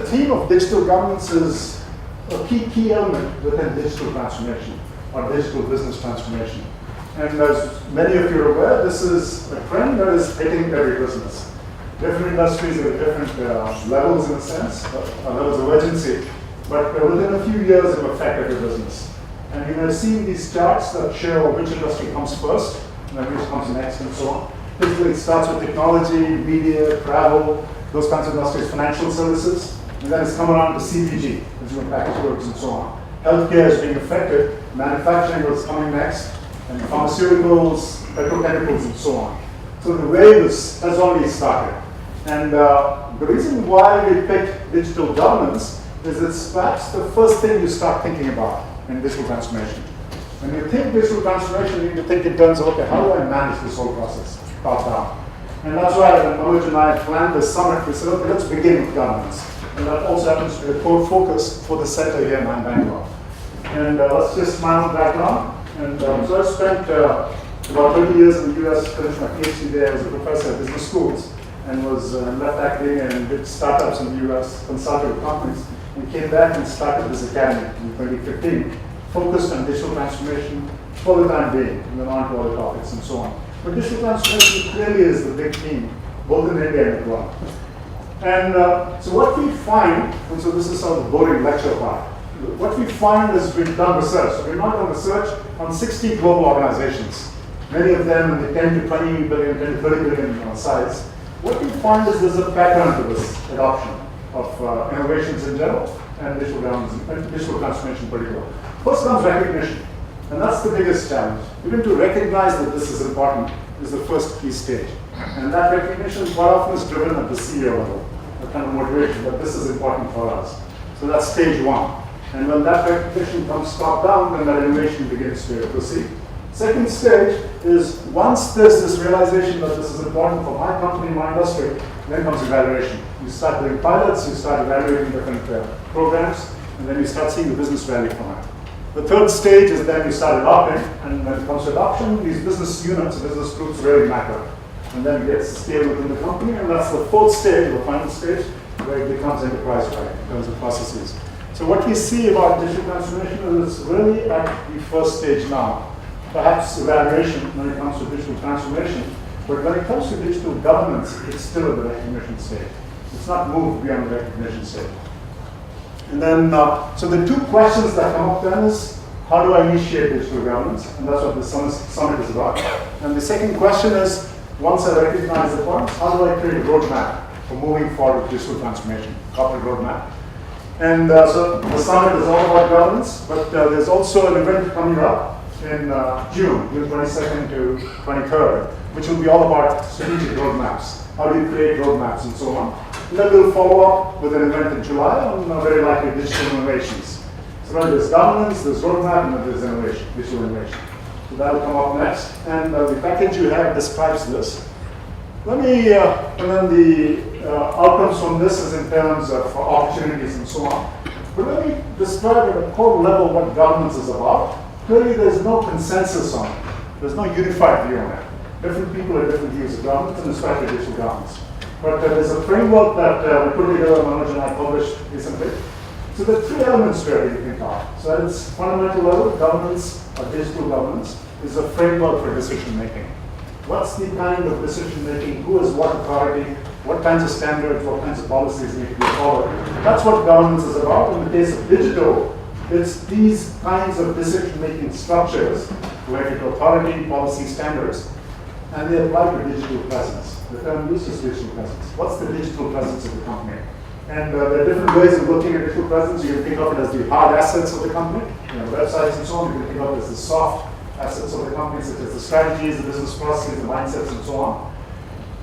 theme of digital governance is a key element within digital transformation or digital business transformation. And as many of you are aware, this is a trend that is hitting every business. Different industries have different levels in a sense, levels of urgency, but within a few years it will affect every business. And you may see these charts that show which industry comes first, and then which comes next, and so on. Typically, it starts with technology, media, travel, those kinds of industries, financial services, and then it's come around to CPG, consumer packaged goods, and so on. Healthcare is being affected, manufacturing is coming next, and pharmaceuticals, petrochemicals, and so on. So the wave has already started. And the reason why we picked digital governance is it's perhaps the first thing you start thinking about in digital transformation. When you think digital transformation, you need to think in terms of, okay, how do I manage this whole process, top down? And that's why when Manoj and I planned this summit, we said, okay, let's begin with governance. And that also happens to be a core focus for the center here in Bangalore. And let's just my own background. And so I spent about 30 years in the US, finished my PhD there as a professor at business schools, and was left academia and did startups in the US, consulted with companies, and came back and started this academy in 2015, focused on digital transformation for the time being, and then on to other topics and so on. But digital transformation clearly is the big theme, both in India and abroad. And so what we find, and so this is sort of the boring lecture part, what we find is we've done research. So we've not done research on 60 global organizations, many of them in the 10 to 20 billion, 10 to 30 billion size. What we find is there's a pattern to this adoption of innovations in general and digital governance, and digital transformation in particular. First comes recognition, and that's the biggest challenge. Even to recognize that this is important is the first key stage. And that recognition quite often is driven at the CEO level, a kind of motivation that this is important for us. So that's stage one. And when that recognition comes top down, then that innovation begins to proceed. Second stage is once there's this realization that this is important for my company, my industry, then comes evaluation. You start doing pilots, you start evaluating different programs, and then you start seeing the business value from it. The third stage is then you start adopting, and when it comes to adoption, these business units, business groups really matter. And then it gets scaled within the company, and that's the fourth stage, the final stage, where it becomes enterprise-wide in terms of processes. So what we see about digital transformation is really at the first stage now. Perhaps evaluation when it comes to digital transformation, but when it comes to digital governance, it's still at the recognition stage. It's not moved beyond the recognition stage. And then, so the two questions that come up then is, how do I initiate digital governance? And that's what the summit is about. And the second question is, once I recognize the points, how do I create a roadmap for moving forward with digital transformation, corporate roadmap? And so the summit is all about governance, but there's also an event coming up in June 22nd to 23rd, which will be all about strategic roadmaps. How do you create roadmaps and so on? And then we'll follow up with an event in July on very likely digital innovations. So there's governance, there's roadmap, and then there's innovation, digital innovation. So that will come up next. And the package you have describes this. Let me, and then the outcomes from this is in terms of opportunities and so on. But let me describe at a core level what governance is about. Clearly, there's no consensus on it. There's no unified view on it. Different people have different views of governance, and especially digital governance. But there's a framework that we put together, Manoj and I published recently. So there are three elements to it you can talk. So at its fundamental level, governance or digital governance is a framework for decision making. What's the kind of decision making? Who has what authority? What kinds of standards? What kinds of policies need to be followed? That's what governance is about. In the case of digital, it's these kinds of decision-making structures related to authority, policy, standards, and they apply to digital presence. The term used is digital presence. What's the digital presence of the company? And there are different ways of looking at digital presence. You can think of it as the hard assets of the company, websites and so on. You can think of it as the soft assets of the company, such as the strategies, the business processes, the mindsets, and so on.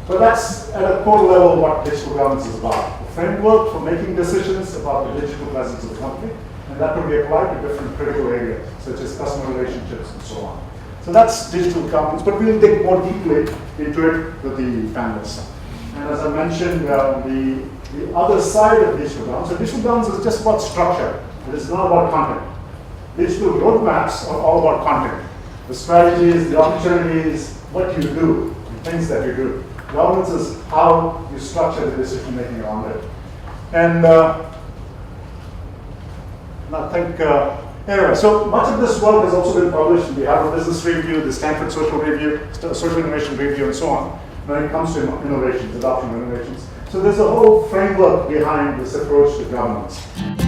But that's at a core level what digital governance is about. A framework for making decisions about the digital presence of the company. And that could be applied to different critical areas, such as customer relationships and so on. So that's digital governance, but we'll dig more deeply into it with the panelists. And as I mentioned, the other side of digital governance, so digital governance is just about structure. It is not about content. Digital roadmaps are all about content. The strategies, the opportunities, what you do, the things that you do. Governance is how you structure the decision making around it. And I think, anyway, so much of this work has also been published in the Harvard Business Review, the Stanford Social Review, Social Innovation Review, and so on, when it comes to innovations, adoption of innovations. So there's a whole framework behind this approach to governance.